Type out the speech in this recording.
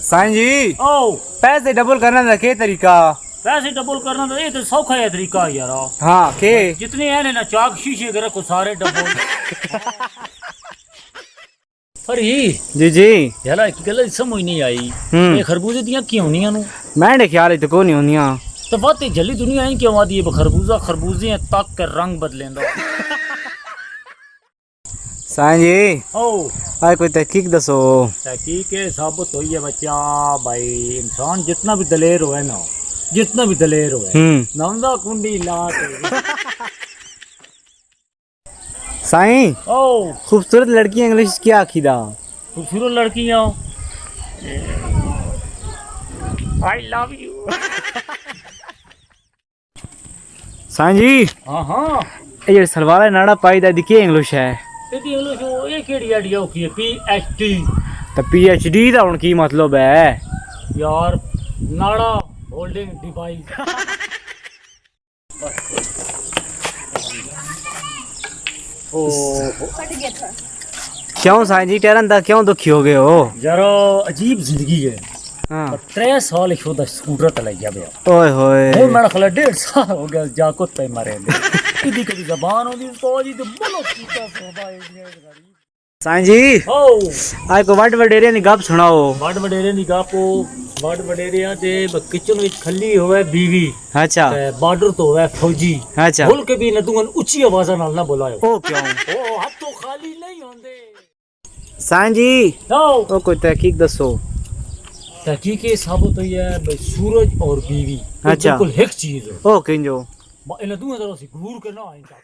साईं जी ओ पैसे डबल करने का क्या तरीका? पैसे डबल करना तो ये तो सौखा है तरीका यार। हाँ के जितने हैं ना चाक शीशे के रखो सारे डबल। फरी जी जी यार एक गल समझ नहीं आई, ये खरबूजे दियां क्यों नहीं नु? मैंने ख्याल तो कोई नहीं होनिया। तो बात जल्दी दुनिया ही क्यों आती है? खरबूजा खरबूजे हैं तक के रंग बदलेंदा। साईं जी ओ आज कोई तहकीक दसो। तहकीक है साबित हुई है बच्चा भाई, इंसान जितना भी दलेर हो ना, जितना भी दलेर हो नंदा कुंडी लाट। साईं ओ खूबसूरत लड़की इंग्लिश क्या आखिदा? खूबसूरत लड़कियां आई लव यू। साईं जी हाँ हाँ ये सलवार है नाड़ा पाई दा दिखे इंग्लिश है ਇਹਦੀ ਇੰਗਲਿਸ਼ ਉਹ ਇਹ ਕਿਹੜੀ ਆਈਡੀਆ ਔਖੀ ਹੈ? PhD तो PhD ਦਾ ਹੁਣ ਕੀ ਮਤਲਬ ਹੈ? ਯਾਰ ਨਾੜਾ ਹੋਲਡਿੰਗ ਡਿਵਾਈਸ। क्यों साईं जी टहरन दा क्यों दुखी हो गए हो? जरा अजीब जिंदगी है। हाँ 3 साल शुदा स्कूटर तलाइया गया। ओए होए वो मेरा ख्याल 1.5 साल हो गया जाकुत पे मरे। इदी कभी जबान होती तो जी तो बोलो कीता सोबा है। साईं जी ओ आज को वड वडेरे नी गप सुनाओ। बड़ वडेरे नी गापो, बड़ वडेरिया दे किचन विच खली होवे बीवी, अच्छा ते बॉर्डर तो होवे फौजी। अच्छा बोल के भी न दूंगन ऊंची आवाज नाल ना बोलायो। ओ क्यों? ओ हाथों खाली नहीं होंदे। साईं जी नो ओ कोई तहकीक दसो। तहकीक ये साबित हुई है भाई सूरज और बीवी अच्छा। बिल्कुल एक चीज है। ओ किंजो इन दोनों तरह से घूर के ना आइंदा।